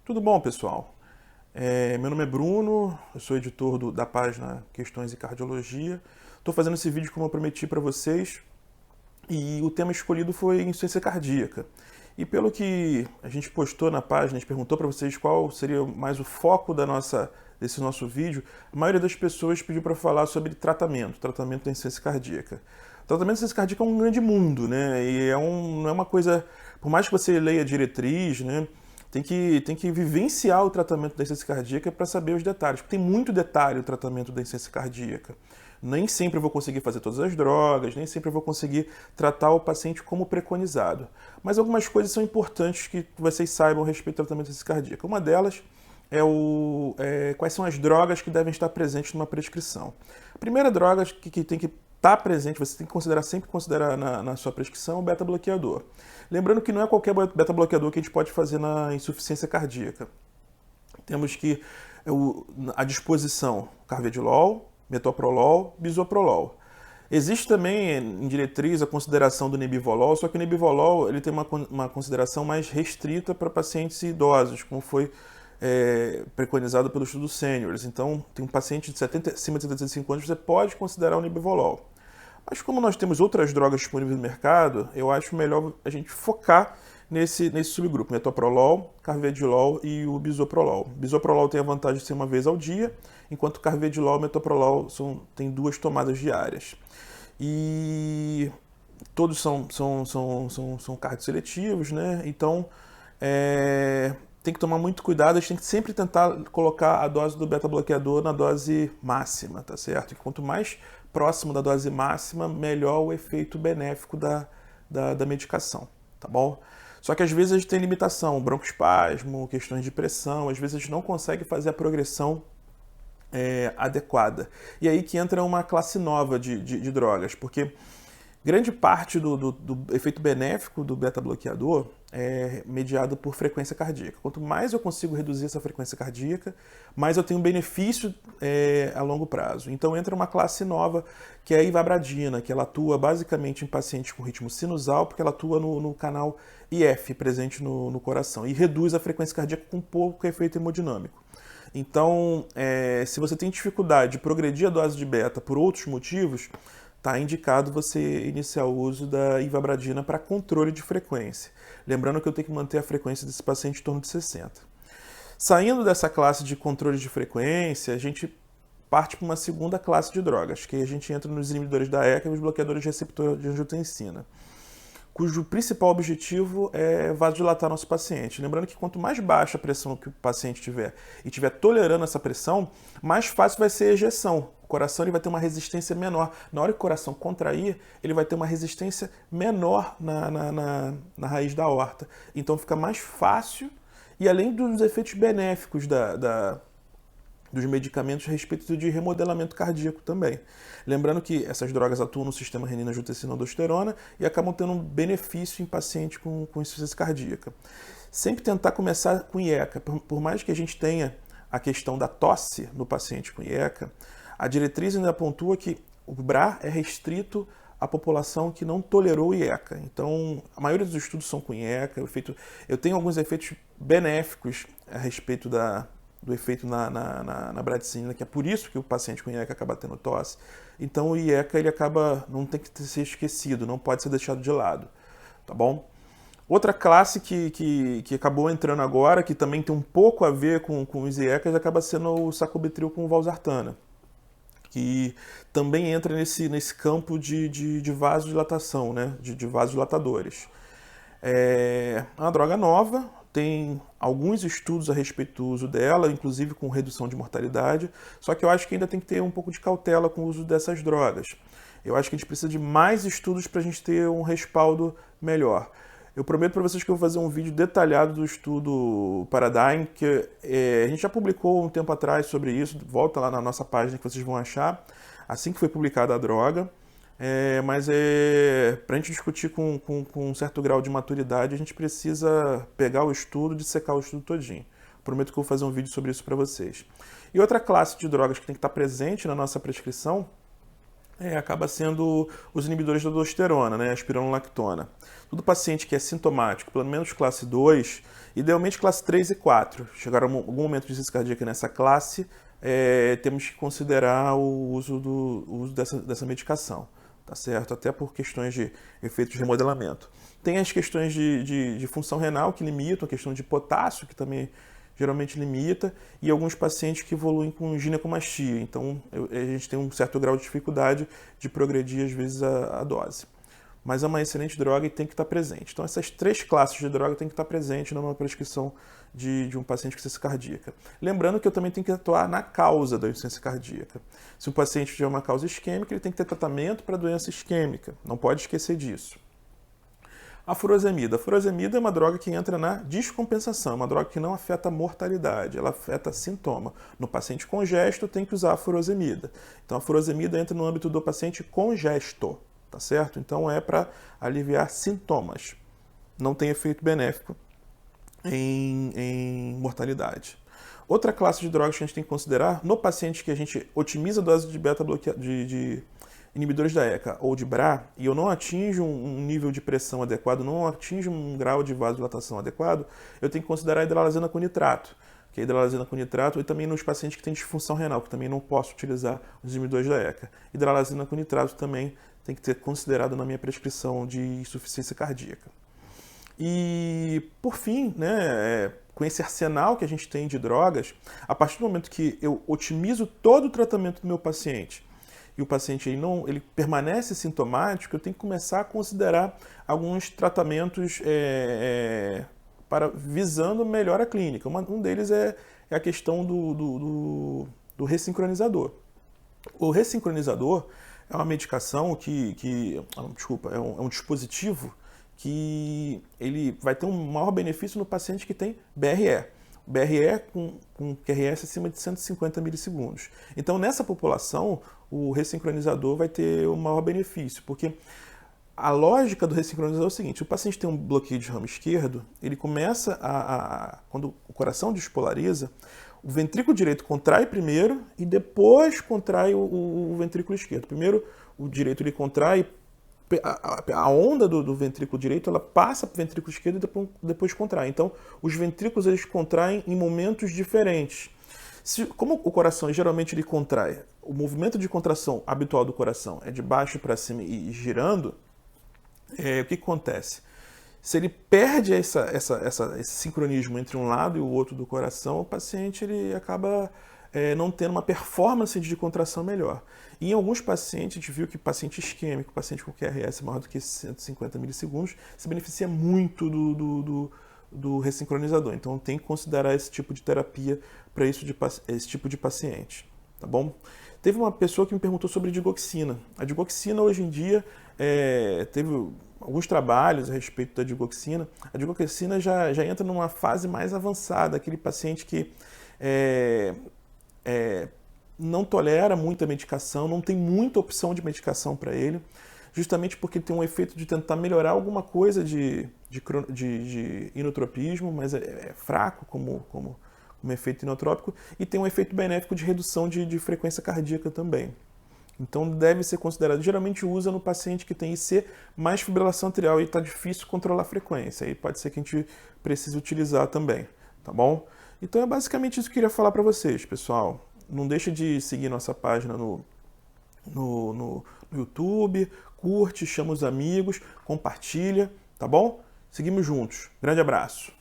Tudo bom, pessoal? Meu nome é Bruno, eu sou editor da página Questões em Cardiologia. Estou fazendo esse vídeo como eu prometi para vocês e o tema escolhido foi insuficiência cardíaca. E pelo que a gente postou na página, a gente perguntou para vocês qual seria mais o foco desse nosso vídeo, a maioria das pessoas pediu para falar sobre tratamento da insuficiência cardíaca. O tratamento da insuficiência cardíaca é um grande mundo, né? E não é uma coisa, por mais que você leia a diretriz, né? Tem que vivenciar o tratamento da insuficiência cardíaca para saber os detalhes, porque tem muito detalhe o tratamento da insuficiência cardíaca. Nem sempre eu vou conseguir fazer todas as drogas, nem sempre eu vou conseguir tratar o paciente como preconizado. Mas algumas coisas são importantes que vocês saibam a respeito do tratamento da insuficiência cardíaca. Uma delas quais são as drogas que devem estar presentes numa prescrição. A primeira droga que tem que estar presente, você tem que sempre considerar na sua prescrição, é o beta-bloqueador. Lembrando que não é qualquer beta-bloqueador que a gente pode fazer na insuficiência cardíaca. Temos que à disposição carvedilol, metoprolol, bisoprolol. Existe também em diretriz a consideração do nebivolol, só que o nebivolol ele tem uma consideração mais restrita para pacientes idosos, como foi preconizado pelo estudo Seniors. Então, tem um paciente acima de 75 anos, você pode considerar o nebivolol. Mas como nós temos outras drogas disponíveis no mercado, eu acho melhor a gente focar nesse subgrupo, metoprolol, carvedilol e o bisoprolol. O bisoprolol tem a vantagem de ser uma vez ao dia, enquanto o carvedilol e o metoprolol tem 2 tomadas diárias. E todos são cardioseletivos, né? Então, tem que tomar muito cuidado, a gente tem que sempre tentar colocar a dose do beta-bloqueador na dose máxima, tá certo? E quanto mais próximo da dose máxima, melhor o efeito benéfico da medicação, tá bom? Só que às vezes a gente tem limitação, broncoespasmo, questões de pressão, às vezes a gente não consegue fazer a progressão adequada. E aí que entra uma classe nova de drogas, porque grande parte do efeito benéfico do beta-bloqueador é mediado por frequência cardíaca. Quanto mais eu consigo reduzir essa frequência cardíaca, mais eu tenho benefício a longo prazo. Então entra uma classe nova, que é a ivabradina, que ela atua basicamente em pacientes com ritmo sinusal, porque ela atua no canal IF, presente no coração, e reduz a frequência cardíaca com pouco efeito hemodinâmico. Então, se você tem dificuldade de progredir a dose de beta por outros motivos, está indicado você iniciar o uso da ivabradina para controle de frequência. Lembrando que eu tenho que manter a frequência desse paciente em torno de 60. Saindo dessa classe de controle de frequência, a gente parte para uma segunda classe de drogas, que a gente entra nos inibidores da ECA e os bloqueadores de receptor de angiotensina, cujo principal objetivo é vasodilatar nosso paciente. Lembrando que quanto mais baixa a pressão que o paciente tiver e estiver tolerando essa pressão, mais fácil vai ser a ejeção. O coração ele vai ter uma resistência menor. Na hora que o coração contrair, ele vai ter uma resistência menor na raiz da aorta. Então fica mais fácil e além dos efeitos benéficos dos medicamentos a respeito de remodelamento cardíaco também. Lembrando que essas drogas atuam no sistema renina-angiotensina-aldosterona e acabam tendo um benefício em paciente com insuficiência cardíaca. Sempre tentar começar com IECA, por mais que a gente tenha a questão da tosse no paciente com IECA, a diretriz ainda pontua que o BRA é restrito à população que não tolerou IECA. Então, a maioria dos estudos são com IECA. Eu tenho alguns efeitos benéficos a respeito do efeito na bradicinina, que é por isso que o paciente com IECA acaba tendo tosse. Então, o IECA ele não tem que ser esquecido, não pode ser deixado de lado, tá bom? Outra classe que acabou entrando agora, que também tem um pouco a ver com os IECAs, acaba sendo o sacubitril com valsartana, que também entra nesse campo de vasodilatação, né? de vasodilatadores. É uma droga nova, tem alguns estudos a respeito do uso dela, inclusive com redução de mortalidade, só que eu acho que ainda tem que ter um pouco de cautela com o uso dessas drogas. Eu acho que a gente precisa de mais estudos para a gente ter um respaldo melhor. Eu prometo para vocês que eu vou fazer um vídeo detalhado do estudo Paradigm, que a gente já publicou um tempo atrás sobre isso, volta lá na nossa página que vocês vão achar, assim que foi publicada a droga. Mas para a gente discutir com um certo grau de maturidade, a gente precisa pegar o estudo, dissecar o estudo todinho. Prometo que eu vou fazer um vídeo sobre isso para vocês. E outra classe de drogas que tem que estar presente na nossa prescrição acaba sendo os inibidores da aldosterona, né, a espironolactona. Todo paciente que é sintomático, pelo menos classe 2, idealmente classe 3 e 4, chegaram a algum momento de insuficiência cardíaca nessa classe, temos que considerar o uso dessa medicação, tá certo? Até por questões de efeitos de remodelamento. Tem as questões de função renal que limitam, a questão de potássio, que também geralmente limita, e alguns pacientes que evoluem com ginecomastia. Então, a gente tem um certo grau de dificuldade de progredir, às vezes, a dose. Mas é uma excelente droga e tem que estar presente. Então, essas 3 classes de droga têm que estar presentes numa prescrição de um paciente com insuficiência cardíaca. Lembrando que eu também tenho que atuar na causa da insuficiência cardíaca. Se o paciente tiver uma causa isquêmica, ele tem que ter tratamento para doença isquêmica. Não pode esquecer disso. A furosemida. A furosemida é uma droga que entra na descompensação, uma droga que não afeta a mortalidade, ela afeta sintoma. No paciente congesto, tem que usar a furosemida. Então, a furosemida entra no âmbito do paciente congesto, tá certo? Então, é para aliviar sintomas. Não tem efeito benéfico em mortalidade. Outra classe de drogas que a gente tem que considerar, no paciente que a gente otimiza a dose de beta-bloqueador, de inibidores da ECA ou de BRA, e eu não atinjo um nível de pressão adequado, não atinjo um grau de vasodilatação adequado, eu tenho que considerar a hidralazina com nitrato. Que é a hidralazina com nitrato, e também nos pacientes que têm disfunção renal, que também não posso utilizar os inibidores da ECA. Hidralazina com nitrato também tem que ser considerado na minha prescrição de insuficiência cardíaca. E, por fim, né, com esse arsenal que a gente tem de drogas, a partir do momento que eu otimizo todo o tratamento do meu paciente, e o paciente ele permanece sintomático, eu tenho que começar a considerar alguns tratamentos visando melhora clínica. Um deles é a questão do ressincronizador. O ressincronizador é uma medicação é um dispositivo que ele vai ter um maior benefício no paciente que tem BRE. BRE com QRS acima de 150 milissegundos. Então, nessa população, o ressincronizador vai ter um maior benefício, porque a lógica do ressincronizador é o seguinte: o paciente tem um bloqueio de ramo esquerdo, ele começa quando o coração despolariza, o ventrículo direito contrai primeiro e depois contrai o ventrículo esquerdo. Primeiro, o direito ele contrai, a onda do ventrículo direito ela passa para o ventrículo esquerdo e depois contrai. Então, os ventrículos eles contraem em momentos diferentes. Como o coração geralmente ele contrai, o movimento de contração habitual do coração é de baixo para cima e girando, o que acontece? Se ele perde esse sincronismo entre um lado e o outro do coração, o paciente ele acaba não tendo uma performance de contração melhor. E em alguns pacientes, a gente viu que paciente isquêmico, paciente com QRS maior do que 150 milissegundos, se beneficia muito do ressincronizador. Então tem que considerar esse tipo de terapia para esse tipo de paciente. Tá bom? Teve uma pessoa que me perguntou sobre digoxina. A digoxina hoje em dia teve alguns trabalhos a respeito da digoxina. A digoxina já entra numa fase mais avançada, aquele paciente que não tolera muita medicação, não tem muita opção de medicação para ele, justamente porque ele tem um efeito de tentar melhorar alguma coisa de inotropismo, mas é fraco como efeito inotrópico, e tem um efeito benéfico de redução de frequência cardíaca também. Então deve ser considerado, geralmente usa no paciente que tem IC mais fibrilação atrial e está difícil controlar a frequência, aí pode ser que a gente precise utilizar também, tá bom? Então é basicamente isso que eu queria falar para vocês, pessoal. Não deixa de seguir nossa página no YouTube, curte, chama os amigos, compartilha, tá bom? Seguimos juntos. Grande abraço.